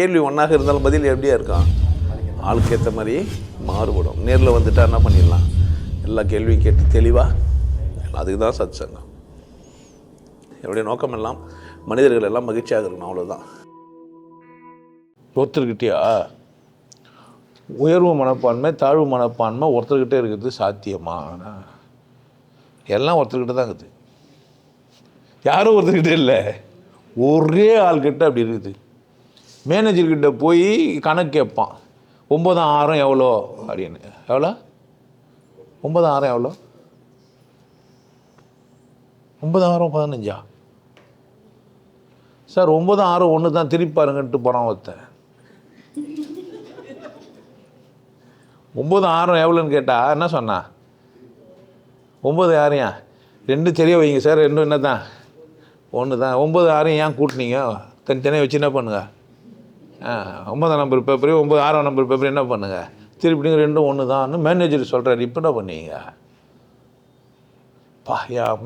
கேள்வி ஒன்றாக இருந்தாலும் பதில் எப்படியா இருக்கான், ஆளுக்கு ஏற்ற மாதிரி மாறுபடும். நேரில் வந்துட்டால் என்ன பண்ணிடலாம், எல்லா கேள்வியும் கேட்டு தெளிவாக. அதுக்கு தான் சத் சங்கம். என்னுடைய நோக்கம் எல்லாம் மனிதர்கள் எல்லாம் மகிழ்ச்சியாக இருக்கணும், அவ்வளோதான். ஒருத்தர்கிட்டயா உயர்வு மனப்பான்மை தாழ்வு மனப்பான்மை ஒருத்தர்கிட்ட இருக்கிறது சாத்தியமா? எல்லாம் ஒருத்தர்கிட்ட தான் இருக்குது. யாரும் ஒருத்தர்கிட்ட இல்லை, ஒரே ஆள்கிட்ட அப்படி இருக்குது. மேனேஜர்கிட்ட போய் கணக்கு கேட்பான், 9,000 எவ்வளோ அப்படின்னு. எவ்வளோ 9,000 எவ்வளோ? 9,000 15 சார். 9,000 ஒன்று தான், திருப்பி பாருங்கன்ட்டு போகிறான் ஒருத்தன். 9,000 எவ்வளோன்னு கேட்டால் என்ன சொன்னா, 9,000 2 தெரிய வைங்க சார், 2 என்ன தான் 1 தான். 9,000 ஏன் கூட்டினீங்க, தனித்தனியாக வச்சு என்ன பண்ணுங்க, 9 நம்பர் பேப்பர் 9 நம்பர் பேப்பர் என்ன பண்ணுங்க, திருப்பிங்க 2 1 தான் மேனேஜர் சொல்கிறார். இப்போ என்ன பண்ணுவீங்க?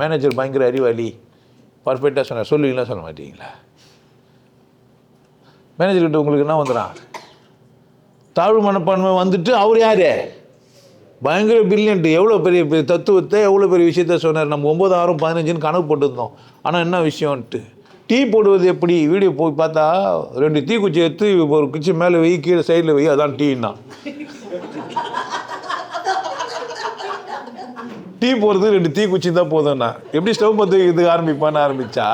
மேனேஜர் பயங்கர அறிவாளி, பர்ஃபெக்டாக சொன்னார், சொல்லுவீங்களா சொல்ல மாட்டீங்களா? மேனேஜர்கிட்ட உங்களுக்கு என்ன வந்துடும், தாழ்வு மனப்பான்மை வந்துட்டு அவர் யார், பயங்கர பிரில்லியன்ட்டு, எவ்வளோ பெரிய பெரிய தத்துவத்தை எவ்வளோ பெரிய விஷயத்த சொன்னார். நம்ம 9,000 15 கணக்கு போட்டுருந்தோம். ஆனால் என்ன விஷயம்ன்ட்டு, டீ போடுவது எப்படி, வீடியோ போய் பார்த்தா 2 தீக்குச்சி எடுத்து ஒரு குச்சி மேலே வை, கீழே சைடில் வை, அதான் டீன்னா. டீ போடுறது 2 தீக்குச்சி தான் போதும்னா, எப்படி ஸ்டவ் பற்ற வைக்கிறதுக்கு ஆரம்பிப்பான்னு ஆரம்பித்தா,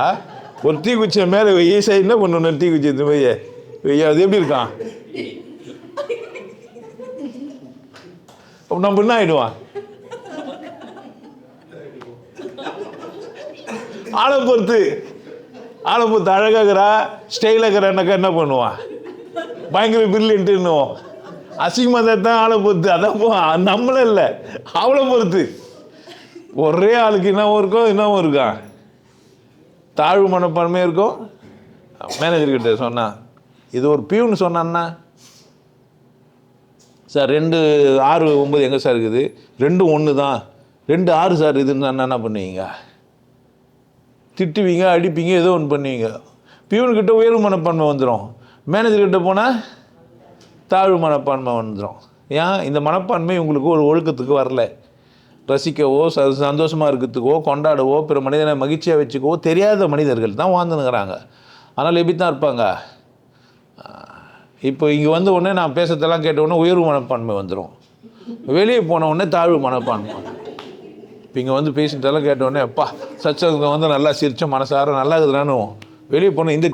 ஒரு தீக்குச்சியை மேலே வை, சைடில் பண்ணணும் தீக்குச்சி எடுத்து வை, அது எப்படி இருக்கான்? நம்ம என்ன ஆகிடுவான், ஆளை பொறுத்து அழகாகிறா ஸ்டைலாகிறான்னாக்கா என்ன பண்ணுவான், பயங்கர பிரில்லியன்ட்டுன்னுவோம். அசிங்கமாக தான் ஆளை பொறுத்து, அதான் நம்மளும் இல்லை, அவளை பொறுத்து. ஒரே ஆளுக்கு என்னவும் இருக்கும், என்னவும் இருக்கான், தாழ்வு மனப்பான்மையும் இருக்கும். மேனேஜர்கிட்ட சொன்னான், இது ஒரு பியூன்னு சொன்னான்னா, சார் 2 6 9 எங்கே சார் இருக்குது, 2 1 தான், 2 6 சார் இதுன்னு என்ன பண்ணுவீங்க, திட்டுவீங்க, அடிப்பீங்க, ஏதோ ஒன்று பண்ணுவீங்க. பியூன்கிட்ட உயர்வு மனப்பான்மை வந்துடும், மேனேஜர்கிட்ட போனால் தாழ்வு மனப்பான்மை வந்துடும். ஏன் இந்த மனப்பான்மை உங்களுக்கு ஒரு ஒழுக்கத்துக்கு வரல, ரசிக்கவோ சந்தோஷமாக இருக்கிறதுக்கோ கொண்டாடவோ பிற மனிதனை மகிழ்ச்சியாக வச்சுக்கவோ தெரியாத மனிதர்கள் தான் வாழ்ந்துனுங்கிறாங்க. அதனால் எப்படி தான் இருப்பாங்க. இப்போ இங்கே வந்த உடனே நான் பேசுறதெல்லாம் கேட்ட உடனே உயர்வு மனப்பான்மை வந்துடும், வெளியே போன உடனே தாழ்வு மனப்பான்மை. இப்போ இங்கே வந்து பேசிட்டெல்லாம் கேட்ட உடனே அப்பா சச்சங்க வந்து நல்லா சிரிச்சோம், மனசார நல்லா இருக்குதுன்னு, வெளியே போனால் இந்த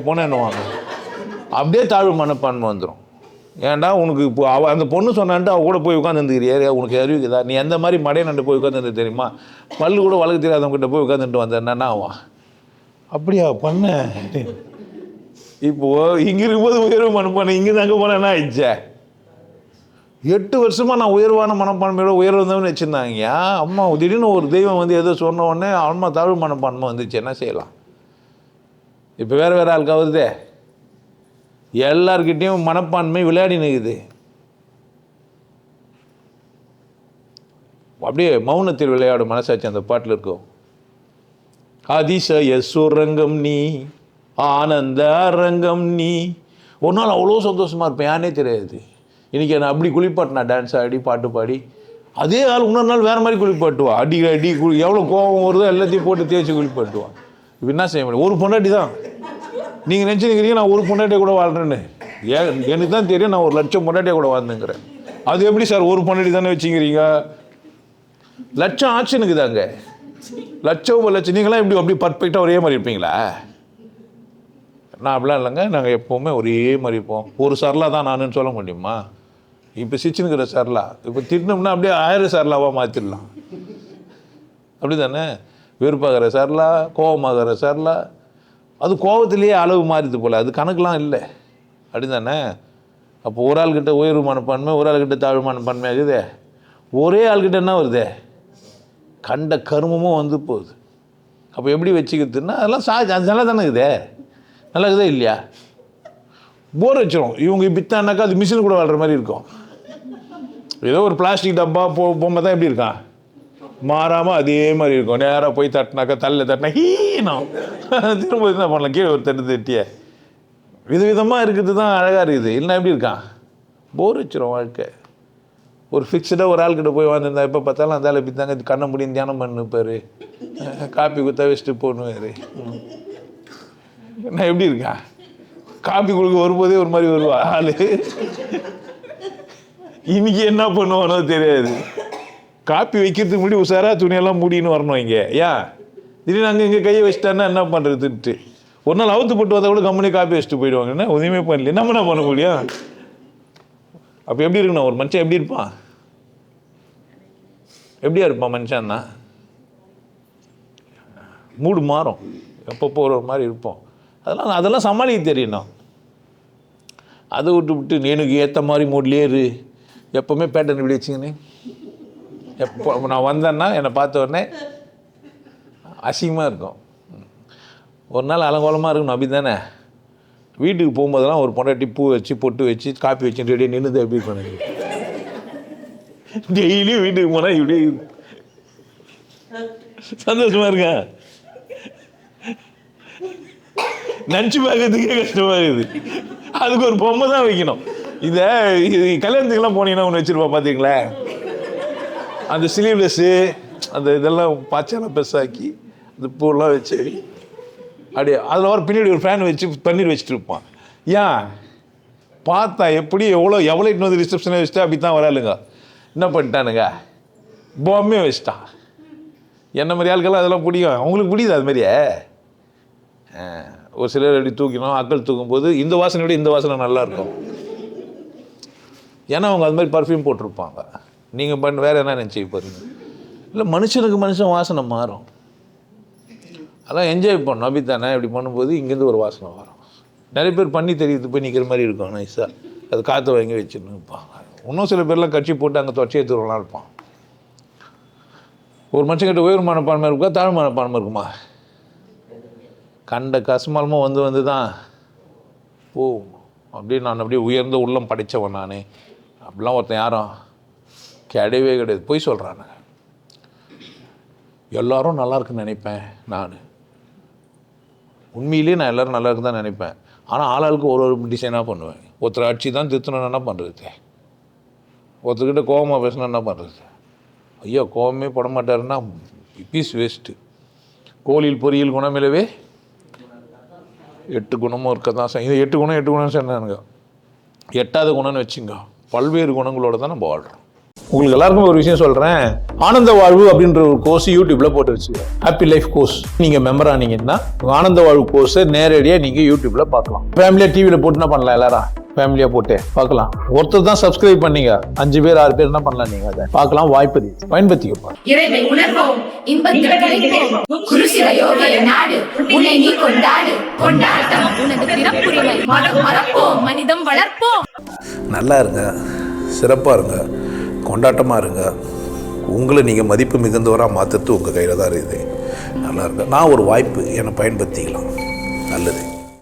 போனால் என்னவாங்க, அப்படியே தாழ்வு மனப்பான்மை வந்துடும். ஏன்டா உனக்கு இப்போ அந்த பொண்ணு சொன்னான்ட்டு அவள் கூட போய் உட்காந்துருக்கிறியா, உனக்கு அறிவிக்குதா, நீ எந்த மாதிரி மடையனண்டு போய் உட்காந்துட்டு தெரியுமா, பல்லு கூட வளர்க்க தெரியாதவங்ககிட்ட போய் உட்காந்துட்டு வந்தேன்னா ஆவான். அப்படியா பண்ண, இப்போது இங்கே இருக்கும்போது உயர்வு மனப்பான்மை, இங்கே தாங்க போனால் என்ன ஆயிடுச்சே, 8 வருஷமாக நான் உயர்வான மனப்பான்மையோட உயர்வந்தவன்னு வச்சுருந்தாங்க. அம்மா திடீர்னு ஒரு தெய்வம் வந்து எதோ சொன்ன உடனே அம்மா தாழ்வு மனப்பான்மை வந்துச்சு, என்ன செய்யலாம். இப்போ வேறு ஆளுக்கா வருதே, எல்லார்கிட்டையும் மனப்பான்மை விளையாடி நிற்குது. அப்படியே மௌனத்தில் விளையாடும் மனசாட்சி அந்த பாட்டில் இருக்கும். அதிசய சுரங்கம் நீ, ஆனந்த அரங்கம் நீ. ஒரு நாள் அவ்வளோ சந்தோஷமாக இருப்பேன், யானே தெரியாது. இன்றைக்கி நான் அப்படி குளிப்பாட்டினா, டான்ஸ் ஆடி பாட்டு பாடி. அதே ஆள் இன்னொரு நாள் வேறு மாதிரி குளிப்பாட்டுவா, அடி எவ்வளோ கோபம் வருதோ எல்லாத்தையும் போட்டு தேய்ச்சி குளிப்பாட்டுவான். இப்போ என்ன செய்ய முடியும், ஒரு பொண்டாட்டி தான். நீங்கள் நினச்சிருக்கிறீங்க நான் ஒரு பொண்டாட்டியை கூட வாழ்கிறேன்னு, எனக்கு தான் தெரியும் நான் 1,00,000 பொண்டாட்டியை கூட வாழ்ந்துங்கிறேன். அது எப்படி சார் ஒரு பொண்டாட்டி தானே வச்சுக்கிறீங்க, லட்சம் ஆச்சுனுக்கு தாங்க, லட்சம் நீங்களாம் எப்படி அப்படி பர்ஃபெக்டாக ஒரே மாதிரி இருப்பீங்களா? நான் அப்படிலாம் இல்லைங்க, நாங்கள் எப்போவுமே ஒரே மாதிரி இருப்போம். ஒரு சரலா தான் நானுன்னு சொல்ல முடியுமா? இப்போ சிச்சுனுக்கிற சரலா இப்போ திட்டினோம்னா அப்படியே 1000 சரலாவாக மாற்றிடலாம். அப்படி தானே, வெறுப்பாகிற சரலா, கோபமாகிற சரலா, அது கோபத்திலேயே அளவு மாறிது போல், அது கணக்கெலாம் இல்லை. அப்படி தானே. அப்போ ஒரு ஆள்கிட்ட உயர்வு மனப்பான்மை, ஒரு ஆள்கிட்ட தாழ்வு மனப்பான்மை ஆகுதே, ஒரே ஆள்கிட்ட என்ன வருதே, கண்ட கருமமும் வந்து போகுது. அப்போ எப்படி வச்சுக்கிறதுன்னா அதெல்லாம் அது நல்லா தானே இருக்குதே, நல்லா இருக்குதா இல்லையா? போர் வச்சிடும். இவங்க இப்படித்தானாக்கா அது மிஷின் கூட வாழ்கிற மாதிரி இருக்கும். ஏதோ ஒரு பிளாஸ்டிக் டப்பா போகும்போது தான் எப்படி இருக்கான், மாறாமல் அதே மாதிரி இருக்கும். நேராக போய் தட்டினாக்கா தலையில் தட்டினா ஹீனம் திரும்ப என்ன பண்ணலாம், கீழே ஒரு தட்டு தட்டிய விதவிதமாக இருக்கிறது தான் அழகாக இருக்குது. இல்லைன்னா எப்படி இருக்கான்? போர் வச்சிடும் வாழ்க்கை. ஒரு ஃபிக்ஸ்டாக ஒரு ஆள்கிட்ட போய் வாழ்ந்துருந்தா எப்போ பார்த்தாலும் அந்த ஆள் இப்படி தாங்க கண்ணை முடியும் தியானம் பண்ணுப்பார், காப்பி குத்தா வச்சுட்டு போடுவார். நான் எப்படி இருக்கான்? காப்பி கொடுக்க வரும்போதே ஒரு மாதிரி வருவா ஆள். இன்னைக்கு என்ன பண்ணுவானோ தெரியாது. காப்பி வைக்கிறதுக்கு முன்னாடி உஷாராக துணியெல்லாம் மூடின்னு வரணும் இங்கே. ஏன் திடீர்னு அங்கே இங்கே கையை வச்சுட்டான்னா என்ன பண்ணுறதுன்ட்டு. ஒரு நாள் அவுத்து போட்டு வந்தால் கூட கம்பெனி காப்பி வச்சுட்டு போயிடுவாங்கன்னா உதவியுமே பண்ணல. நம்ம என்ன பண்ண முடியும்? அப்போ எப்படி இருக்கணும்? ஒரு மனுஷன் எப்படி இருப்பான்? எப்படியா இருப்பான் மனுஷன்னா? மூடு மாறும், எப்பப்போ ஒரு மாதிரி இருப்போம். அதெல்லாம் சமாளிக்க தெரியணும். அதை விட்டு எனக்கு ஏற்ற மாதிரி மூட்லேயே இரு, எப்போவுமே பேட்டர்ன் இப்படி வச்சுக்கின்னு. எப்போ நான் வந்தேன்னா என்னை பார்த்த உடனே அசிங்கமாக இருக்கும். ஒரு நாள் அலங்கோலமாக இருக்கணும். அப்படி தானே வீட்டுக்கு போகும்போதெல்லாம் ஒரு பொண்டாட்டி பூ வச்சு பொட்டு வச்சு காப்பி வச்சு ரெடியாக நின்றுது எப்படி பண்ணுங்க. டெய்லியும் வீட்டுக்கு போனால் இப்படி சந்தோஷமாக இருக்க, நினச்சி பார்க்கறதுக்கே கஷ்டமாக இருக்குது. அதுக்கு ஒரு பொம்மை தான் வைக்கணும். இது கல்யாணத்துக்கெல்லாம் போனீங்கன்னா ஒன்று வச்சுருப்பா பார்த்தீங்களா, அந்த ஸ்லீவ்லெஸ்ஸு அந்த இதெல்லாம் பாய்ச்சலாம் பெருசாக்கி அந்த பூவெல்லாம் வச்சு அப்படியே அதில் வர பின்னாடி ஒரு ஃபேன் வச்சு பன்னீர் வச்சுட்டு இருப்பான். ஏன் பார்த்தா எப்படி எவ்வளோ இன்னொரு ரிசப்ஷனை வச்சுட்டா அப்படி தான் வராளுங்க. என்ன பண்ணிட்டானுங்க, பொம்மையை வச்சுட்டான். என்ன மாதிரி ஆளுக்கெல்லாம் அதெல்லாம் பிடிக்கும். அவங்களுக்கு பிடிக்குது அது மாதிரியே. ஒரு சிலர் எப்படி தூக்கணும், அக்கள் தூக்கும்போது இந்த வாசனை விட இந்த வாசனை நல்லாயிருக்கும். ஏன்னா அவங்க அது மாதிரி பர்ஃப்யூம் போட்டிருப்பாங்க. நீங்கள் பண்ண வேறு என்ன நினச்சி போகிறீங்க? இல்லை, மனுஷனுக்கு மனுஷன் வாசனை மாறும். அதெல்லாம் என்ஜாய் பண்ணணும். அப்படி தானே இப்படி பண்ணும்போது இங்கேருந்து ஒரு வாசனை வரும். நிறைய பேர் பண்ணி தெரியுது போய் நிற்கிற மாதிரி இருக்கும் நைஸாக. அது காற்று வாங்கி வச்சுன்னு இருப்பாங்க. இன்னும் சில பேர்லாம் கட்சி போட்டு அங்கே தொச்சையை தூரலாம் இருப்பான். ஒரு மனுஷங்கிட்ட உயர் மனப்பான்மை இருக்கா, தாழ்வு மனப்பான்மை இருக்குமா? கண்ட கசுமாலமாக வந்து தான் ஓ அப்படியே நான் அப்படியே உயர்ந்த உள்ளம் படைத்தவன் நான் அப்படிலாம் ஒருத்தன் யாரும் கிடையவே கிடையாது. போய் சொல்கிறாங்க. எல்லோரும் நல்லா இருக்குன்னு நினைப்பேன் நான். உண்மையிலேயே நான் எல்லோரும் நல்லா இருக்குன்னு தான் நினைப்பேன். ஆனால் ஆளாளுக்கு ஒரு டிசைனாக பண்ணுவேன். ஒருத்தர் அடிச்சு தான் திருத்தணும் என்ன பண்ணுறது, ஒருத்தர்கிட்ட கோபமாக பேசணும் என்ன பண்ணுறது. ஐயா கோபமே பட மாட்டாருன்னா பீஸ் வேஸ்ட்டு. கோழியில் பொறியியல் குணமிலவே 8 குணமும் இருக்க தான் சார். இது 8 குணம் சொன்னானுங்க. 8வது குணம்னு வச்சுங்க. பல்வேறு குணங்களோடு தான் நம்ம வாழ்கிறோம். உங்களுக்கு எல்லாருக்கும் ஒரு விஷயம் சொல்கிறேன். ஆனந்த வாழ்வு அப்படின்ற ஒரு கோர்ஸ் யூடியூப்பில் போட்டு வச்சுக்கோங்க. Happy life course. நீங்கள் மெம்பர் ஆனீங்கன்னா ஆனந்த வாழ்வு கோர்ஸை நேரடியாக நீங்கள் யூடியூப்பில் பார்க்கலாம். ஃபேமிலியாக டிவியில் போட்டு என்ன பண்ணலாம், எல்லாரும் ஃபேமிலியாக போட்டு பார்க்கலாம். ஒருத்தர் தான் சப்ஸ்கிரைப் பண்ணீங்க, 5 பேர் 6 பேர் என்ன பண்ணலாம், நீங்கள் அதை பார்க்கலாம். வாய்ப்பு பயன்படுத்திக்கப்பா. இறைவை உணர்வோம், இன்பத்தில் கிடைப்போம். குருசில யோகிய நாடு உன்னை நீ கொண்டாடு, கொண்டாட்டம் உனது பிறப்புரிமை. மறப்போம், மனிதம் வளர்ப்போம். நல்லா இருங்க, சிறப்பாக இருங்க, கொண்டாட்டமாக இருங்க. உங்களை நீங்கள் மதிப்பு மிகுந்தவராக மாற்றுறது உங்கள் கையில் தான் இருக்குது. நல்லா இருங்க. நான் ஒரு வாய்ப்பு என்னை பயன்படுத்திக்கலாம். நல்லது.